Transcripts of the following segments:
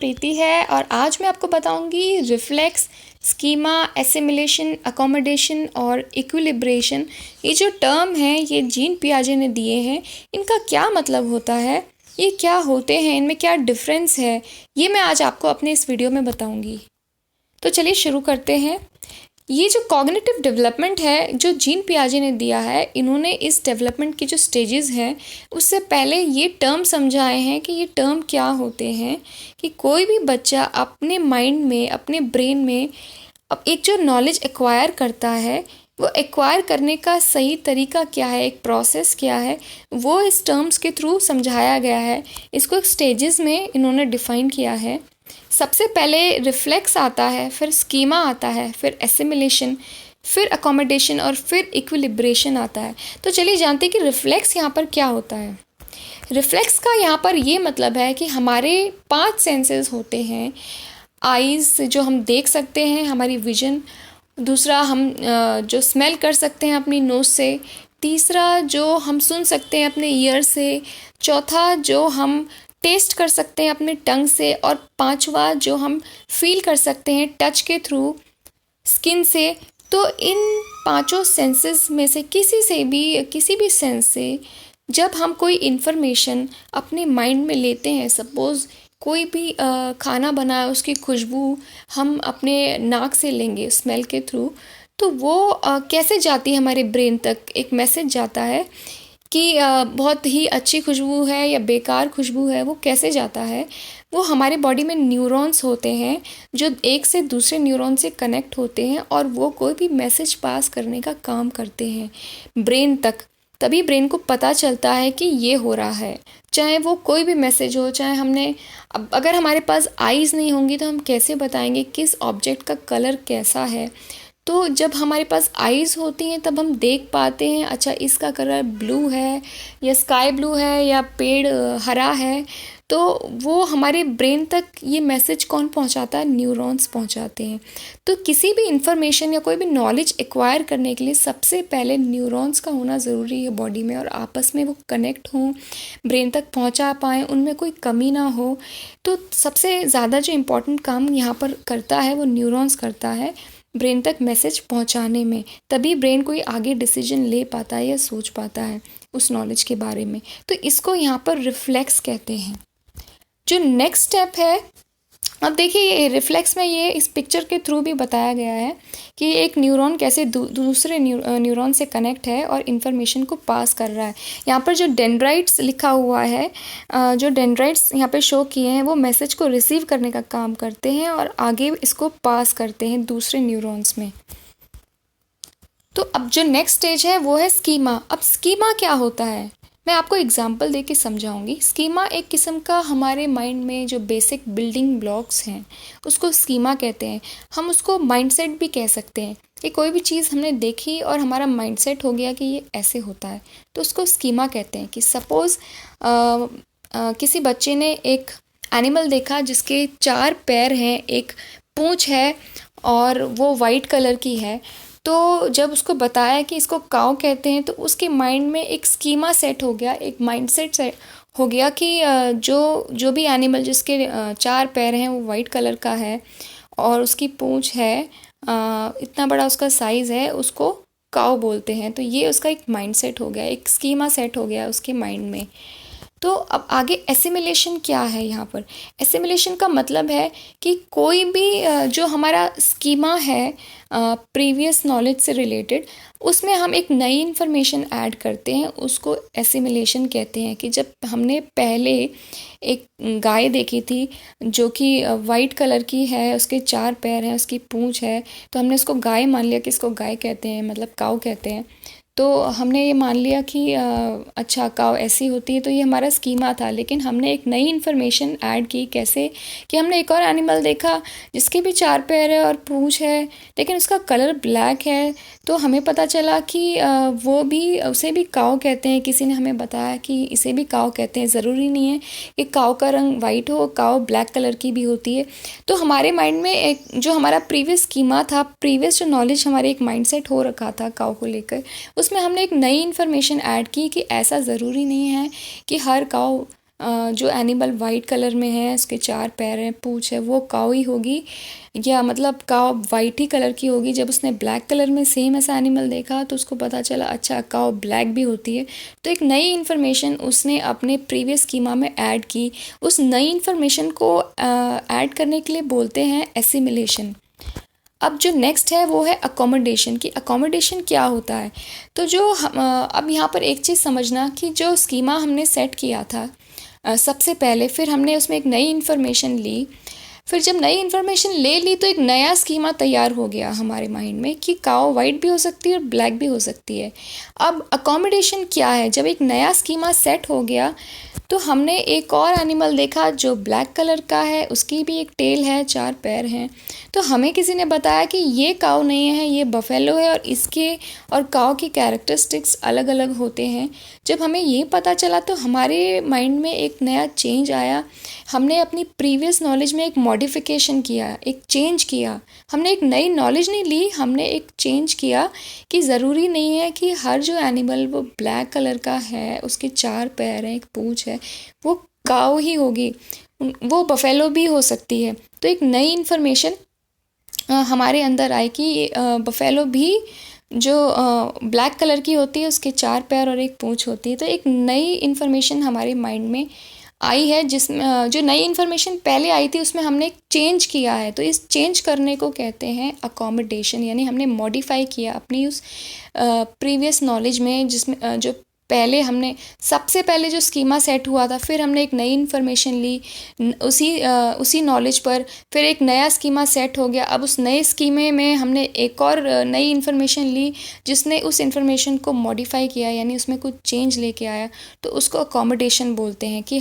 प्रीति है और आज मैं आपको बताऊंगी रिफ्लेक्स, स्कीमा, एसिमिलेशन, अकोमोडेशन और इक्विलिब्रेशन। ये जो टर्म हैं ये जीन पियाजे ने दिए हैं, इनका क्या मतलब होता है, ये क्या होते हैं, इनमें क्या डिफरेंस है, ये मैं आज आपको अपने इस वीडियो में बताऊंगी। तो चलिए शुरू करते हैं। ये जो कॉग्निटिव डेवलपमेंट है जो जीन पियाजे ने दिया है, इन्होंने इस डेवलपमेंट की जो स्टेजेस हैं उससे पहले ये टर्म समझाए हैं कि ये टर्म क्या होते हैं। कि कोई भी बच्चा अपने माइंड में, अपने ब्रेन में अब एक जो नॉलेज एक्वायर करता है, वो एक्वायर करने का सही तरीका क्या है, एक प्रोसेस क्या है, वो इस टर्म्स के थ्रू समझाया गया है। इसको एक स्टेजेस में इन्होंने डिफ़ाइन किया है। सबसे पहले रिफ्लेक्स आता है, फिर स्कीमा आता है, फिर एसिमिलेशन, फिर अकोमोडेशन और फिर इक्विलिब्रेशन आता है। तो चलिए जानते हैं कि रिफ्लेक्स यहाँ पर क्या होता है। रिफ्लेक्स का यहाँ पर ये मतलब है कि हमारे 5 सेंसेस होते हैं। आईज़ जो हम देख सकते हैं, हमारी विजन। दूसरा हम जो स्मेल कर सकते हैं अपनी नोज़ से। तीसरा जो हम सुन सकते हैं अपने ईयर से। चौथा जो हम टेस्ट कर सकते हैं अपने टंग से। और पांचवा जो हम फील कर सकते हैं टच के थ्रू, स्किन से। तो इन 5 सेंसेस में से किसी भी सेंस से जब हम कोई इन्फॉर्मेशन अपने माइंड में लेते हैं, सपोज़ कोई भी खाना बना है उसकी खुशबू हम अपने नाक से लेंगे स्मेल के थ्रू, तो वो कैसे जाती है हमारे ब्रेन तक, एक मैसेज जाता है कि बहुत ही अच्छी खुशबू है या बेकार खुशबू है। वो कैसे जाता है, वो हमारे बॉडी में न्यूरॉन्स होते हैं जो एक से दूसरे न्यूरॉन से कनेक्ट होते हैं और वो कोई भी मैसेज पास करने का काम करते हैं ब्रेन तक। तभी ब्रेन को पता चलता है कि ये हो रहा है, चाहे वो कोई भी मैसेज हो। चाहे हमने अब अगर हमारे पास आईज़ नहीं होंगी तो हम कैसे बताएंगे किस ऑब्जेक्ट का कलर कैसा है। तो जब हमारे पास आईज़ होती हैं तब हम देख पाते हैं, अच्छा इसका कलर ब्लू है या स्काई ब्लू है या पेड़ हरा है। तो वो हमारे ब्रेन तक ये मैसेज कौन पहुंचाता है, न्यूरॉन्स पहुंचाते हैं। तो किसी भी इंफॉर्मेशन या कोई भी नॉलेज एक्वायर करने के लिए सबसे पहले न्यूरॉन्स का होना ज़रूरी है बॉडी में, और आपस में वो कनेक्ट हों, ब्रेन तक पहुंचा पाएँ, उनमें कोई कमी ना हो। तो सबसे ज़्यादा जो इम्पोर्टेंट काम यहाँ पर करता है वो न्यूरॉन्स करता है ब्रेन तक मैसेज पहुंचाने में। तभी ब्रेन कोई आगे डिसीजन ले पाता है या सोच पाता है उस नॉलेज के बारे में। तो इसको यहाँ पर रिफ्लेक्स कहते हैं। जो नेक्स्ट स्टेप है, अब देखिए ये रिफ्लेक्स में ये इस पिक्चर के थ्रू भी बताया गया है कि एक न्यूरॉन कैसे दूसरे न्यूरॉन से कनेक्ट है और इन्फॉर्मेशन को पास कर रहा है। यहाँ पर जो डेंड्राइट्स लिखा हुआ है, जो डेंड्राइट्स यहाँ पे शो किए हैं, वो मैसेज को रिसीव करने का काम करते हैं और आगे इसको पास करते हैं दूसरे न्यूरॉन्स में। तो अब जो नेक्स्ट स्टेज है वो है स्कीमा। अब स्कीमा क्या होता है, मैं आपको एग्जांपल दे के समझाऊंगी। स्कीमा एक किस्म का हमारे माइंड में जो बेसिक बिल्डिंग ब्लॉक्स हैं उसको स्कीमा कहते हैं। हम उसको माइंडसेट भी कह सकते हैं कि कोई भी चीज़ हमने देखी और हमारा माइंडसेट हो गया कि ये ऐसे होता है, तो उसको स्कीमा कहते हैं। कि सपोज़ किसी बच्चे ने एक एनिमल देखा जिसके 4 पैर हैं, एक पूँछ है और वो वाइट कलर की है। तो जब उसको बताया कि इसको काऊ कहते हैं तो उसके माइंड में एक स्कीमा सेट हो गया, एक माइंडसेट सेट हो गया कि जो भी एनिमल जिसके 4 पैर हैं वो वाइट कलर का है और उसकी पूँछ है, इतना बड़ा उसका साइज़ है, उसको काऊ बोलते हैं। तो ये उसका एक माइंडसेट हो गया, एक स्कीमा सेट हो गया उसके माइंड में। तो अब आगे एसिमिलेशन क्या है यहाँ पर। एसिमिलेशन का मतलब है कि कोई भी जो हमारा स्कीमा है प्रीवियस नॉलेज से रिलेटेड, उसमें हम एक नई इन्फॉर्मेशन ऐड करते हैं, उसको एसिमिलेशन कहते हैं। कि जब हमने पहले एक गाय देखी थी जो कि वाइट कलर की है, उसके 4 पैर हैं, उसकी पूँछ है, तो हमने उसको गाय मान लिया कि इसको गाय कहते हैं, मतलब काऊ कहते हैं। तो हमने ये मान लिया कि अच्छा काऊ ऐसी होती है, तो ये हमारा स्कीमा था। लेकिन हमने एक नई इन्फॉर्मेशन ऐड की। कैसे कि हमने एक और एनिमल देखा जिसके भी 4 पैर है और पूँछ है, लेकिन उसका कलर ब्लैक है। तो हमें पता चला कि वो भी, उसे भी काऊ कहते हैं। किसी ने हमें बताया कि इसे भी काऊ कहते हैं। ज़रूरी नहीं है कि काऊ का रंग वाइट हो, काऊ ब्लैक कलर की भी होती है। तो हमारे माइंड में एक जो हमारा प्रीवियस स्कीमा था, प्रीवियस जो नॉलेज हमारे एक माइंडसेट हो रखा था काऊ को लेकर, उसमें हमने एक नई इन्फॉर्मेशन ऐड की कि ऐसा ज़रूरी नहीं है कि हर काऊ जो एनिमल वाइट कलर में है, उसके 4 पैर हैं, पूँछ है, वो काऊ ही होगी, या मतलब काऊ वाइट ही कलर की होगी। जब उसने ब्लैक कलर में सेम ऐसा एनिमल देखा तो उसको पता चला अच्छा काऊ ब्लैक भी होती है। तो एक नई इन्फॉर्मेशन उसने अपने प्रीवियस स्कीमा में ऐड की। उस नई इन्फॉर्मेशन को ऐड करने के लिए बोलते हैं एसिमिलेशन। अब जो नेक्स्ट है वो है अकोमोडेशन, कि अकोमोडेशन क्या होता है। तो अब यहाँ पर एक चीज़ समझना कि जो स्कीमा हमने सेट किया था सबसे पहले, फिर हमने उसमें एक नई इन्फॉर्मेशन ली, फिर जब नई इन्फॉर्मेशन ले ली तो एक नया स्कीमा तैयार हो गया हमारे माइंड में कि काऊ वाइट भी हो सकती है और ब्लैक भी हो सकती है। अब अकोमोडेशन क्या है, जब एक नया स्कीमा सेट हो गया तो हमने एक और एनिमल देखा जो ब्लैक कलर का है, उसकी भी एक टेल है, 4 पैर हैं। तो हमें किसी ने बताया कि ये काऊ नहीं है, ये बफेलो है, और इसके और काऊ की कैरेक्टरिस्टिक्स अलग अलग होते हैं। जब हमें ये पता चला तो हमारे माइंड में एक नया चेंज आया। हमने अपनी प्रीवियस नॉलेज में एक मॉडिफिकेशन किया, एक चेंज किया। हमने एक नई नॉलेज नहीं ली, हमने एक चेंज किया कि ज़रूरी नहीं है कि हर जो एनिमल वो ब्लैक कलर का है, उसके 4 पैर हैं, एक पूँछ है, वो काऊ ही होगी, वो बफेलो भी हो सकती है। तो एक नई इन्फॉर्मेशन हमारे अंदर आई कि बफेलो भी जो ब्लैक कलर की होती है, उसके 4 पैर और एक पूँछ होती है। तो एक नई इन्फॉर्मेशन हमारे माइंड में आई है, जिसमें जो नई इन्फॉर्मेशन पहले आई थी उसमें हमने एक चेंज किया है। तो इस चेंज करने को कहते हैं अकोमोडेशन, यानी हमने मॉडिफाई किया अपनी उस प्रीवियस नॉलेज में, जिसमें जो पहले हमने सबसे पहले जो स्कीमा सेट हुआ था, फिर हमने एक नई इन्फॉर्मेशन ली उसी नॉलेज पर, फिर एक नया स्कीमा सेट हो गया। अब उस नए स्कीमे में हमने एक और नई इन्फॉर्मेशन ली जिसने उस इन्फॉर्मेशन को मॉडिफाई किया, यानी उसमें कुछ चेंज लेके आया। तो उसको अकोमोडेशन बोलते हैं कि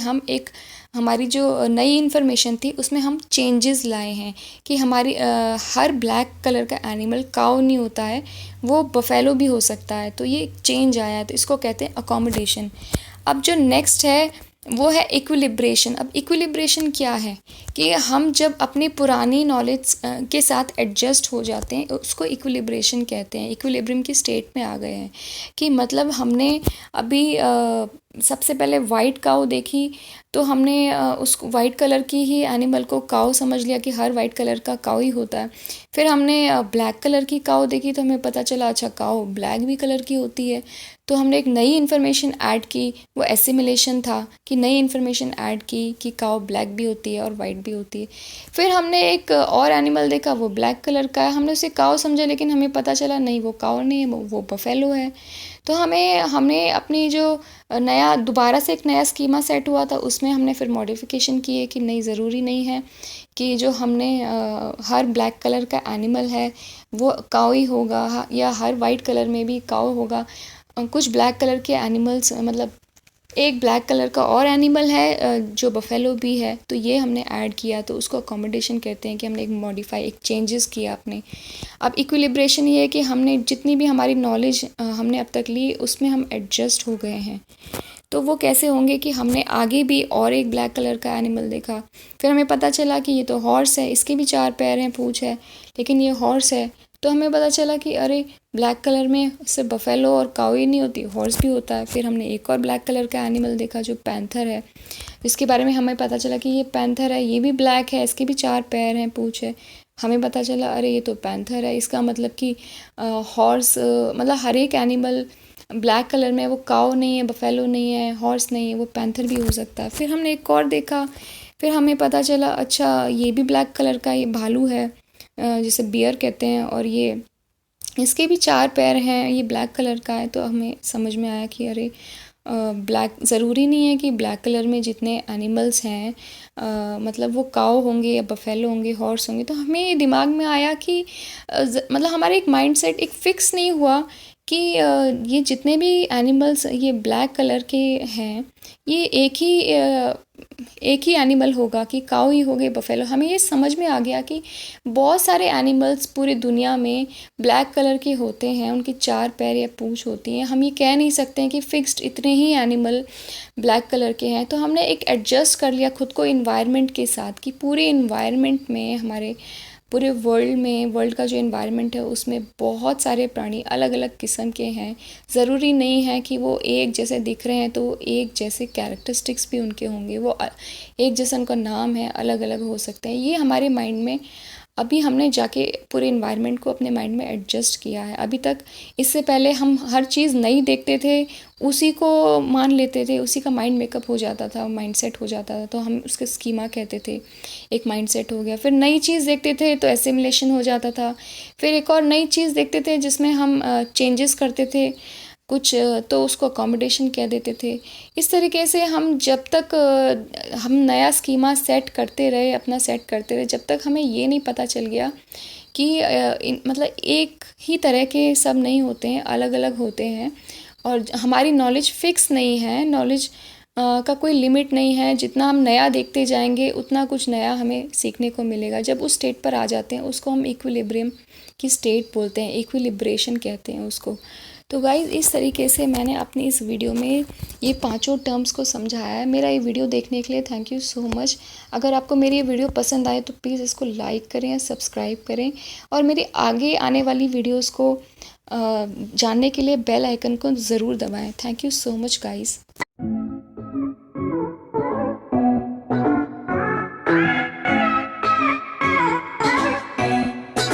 हमारी जो नई इन्फॉर्मेशन थी उसमें हम चेंजेस लाए हैं कि हमारी हर ब्लैक कलर का एनिमल काऊ नहीं होता है, वो बफेलो भी हो सकता है। तो ये चेंज आया, तो इसको कहते हैं अकोमोडेशन। अब जो नेक्स्ट है वो है इक्विलिब्रेशन। अब इक्विलिब्रेशन क्या है कि हम जब अपनी पुरानी नॉलेज के साथ एडजस्ट हो जाते हैं, उसको इक्विलिब्रेशन कहते हैं। इक्विलिब्रियम की स्टेट में आ गए हैं कि मतलब हमने अभी सबसे पहले वाइट काऊ देखी तो हमने उस वाइट कलर की ही एनिमल को काऊ समझ लिया कि हर वाइट कलर का काऊ ही होता है। फिर हमने ब्लैक कलर की काऊ देखी तो हमें पता चला अच्छा काऊ ब्लैक भी कलर की होती है। तो हमने एक नई इन्फॉर्मेशन ऐड की, वो एसिमिलेशन था कि नई इन्फॉर्मेशन ऐड की कि काऊ ब्लैक भी होती है और वाइट भी होती है। फिर हमने एक और एनिमल देखा, वो ब्लैक कलर का है, हमने उसे काऊ समझा, लेकिन हमें पता चला नहीं वो काऊ नहीं है, वो बफेलो है। तो हमने अपनी जो दोबारा से एक नया स्कीमा सेट हुआ था उसमें हमने फिर मॉडिफिकेशन किए कि नहीं, ज़रूरी नहीं है कि जो हमने हर ब्लैक कलर का एनिमल है वो काऊ ही होगा, या हर वाइट कलर में भी काऊ होगा। कुछ ब्लैक कलर के एनिमल्स, मतलब एक ब्लैक कलर का और एनिमल है जो बफेलो भी है, तो ये हमने ऐड किया, तो उसको अकोमोडेशन कहते हैं कि हमने एक मॉडिफाई, एक चेंजेस किया अपने। अब इक्विलिब्रेशन ये है कि हमने जितनी भी हमारी नॉलेज हमने अब तक ली उसमें हम एडजस्ट हो गए हैं। तो वो कैसे होंगे कि हमने आगे भी और एक ब्लैक कलर का एनिमल देखा, फिर हमें पता चला कि ये तो हॉर्स है, इसके भी 4 पैर हैं, पूँछ है, लेकिन ये हॉर्स है। तो हमें पता चला कि अरे ब्लैक कलर में सिर्फ बफेलो और काऊ ही नहीं होती, हॉर्स भी होता है। फिर हमने एक और ब्लैक कलर का एनिमल देखा जो पैंथर है, इसके बारे में हमें पता चला कि ये पैंथर है, ये भी ब्लैक है, इसके भी 4 पैर हैं, पूँछ है। हमें पता चला अरे ये तो पैंथर है, इसका मतलब कि हॉर्स, मतलब हर एक एनिमल ब्लैक कलर में वो काऊ नहीं है, बफेलो नहीं है, हॉर्स नहीं है, वो पैंथर भी हो सकता है। फिर हमने एक और देखा, फिर हमें पता चला अच्छा ये भी ब्लैक कलर का, ये भालू है जिसे बियर कहते हैं, और ये इसके भी 4 पैर हैं, ये ब्लैक कलर का है। तो हमें समझ में आया कि अरे ब्लैक ज़रूरी नहीं है कि ब्लैक कलर में जितने एनिमल्स हैं मतलब वो काऊ होंगे या बफेलो होंगे, हॉर्स होंगे। तो हमें दिमाग में आया कि मतलब हमारा एक माइंडसेट एक फ़िक्स नहीं हुआ कि ये जितने भी एनिमल्स ये ब्लैक कलर के हैं, ये एक ही एनिमल होगा कि काऊ ही हो गए, बफेलो। हमें ये समझ में आ गया कि बहुत सारे एनिमल्स पूरी दुनिया में ब्लैक कलर के होते हैं, उनकी 4 पैर या पूँछ होती हैं। हम ये कह नहीं सकते हैं कि फ़िक्स्ड इतने ही एनिमल ब्लैक कलर के हैं। तो हमने एक एडजस्ट कर लिया खुद को इन्वायरमेंट के साथ कि पूरे इन्वायरमेंट में हमारे पूरे वर्ल्ड का जो एनवायरनमेंट है उसमें बहुत सारे प्राणी अलग अलग किस्म के हैं। ज़रूरी नहीं है कि वो एक जैसे दिख रहे हैं तो वो एक जैसे कैरेक्टरिस्टिक्स भी उनके होंगे, वो एक जैसा उनका नाम है, अलग अलग हो सकते हैं। ये हमारे माइंड में अभी हमने जाके पूरे इन्वायरमेंट को अपने माइंड में एडजस्ट किया है। अभी तक इससे पहले हम हर चीज़ नई देखते थे, उसी को मान लेते थे, उसी का माइंड मेकअप हो जाता था, माइंडसेट हो जाता था, तो हम उसके स्कीमा कहते थे। एक माइंडसेट हो गया। फिर नई चीज़ देखते थे तो एसिमिलेशन हो जाता था। फिर एक और नई चीज़ देखते थे जिसमें हम चेंजेस करते थे कुछ, तो उसको अकोमोडेशन कह देते थे। इस तरीके से हम जब तक हम नया स्कीमा सेट करते रहे, अपना सेट करते रहे, जब तक हमें ये नहीं पता चल गया कि मतलब एक ही तरह के सब नहीं होते हैं, अलग अलग होते हैं। और हमारी नॉलेज फिक्स नहीं है, नॉलेज का कोई लिमिट नहीं है। जितना हम नया देखते जाएंगे उतना कुछ नया हमें सीखने को मिलेगा। जब उस स्टेट पर आ जाते हैं उसको हम इक्विलिब्रियम की स्टेट बोलते हैं, इक्विलिब्रेशन कहते हैं उसको। तो गाइज़, इस तरीके से मैंने अपनी इस वीडियो में ये पांचों टर्म्स को समझाया है। मेरा ये वीडियो देखने के लिए थैंक यू सो मच। अगर आपको मेरी ये वीडियो पसंद आए तो प्लीज़ इसको लाइक करें, सब्सक्राइब करें, और मेरी आगे आने वाली वीडियोस को जानने के लिए बेल आइकन को ज़रूर दबाएं। Thank you so much guys.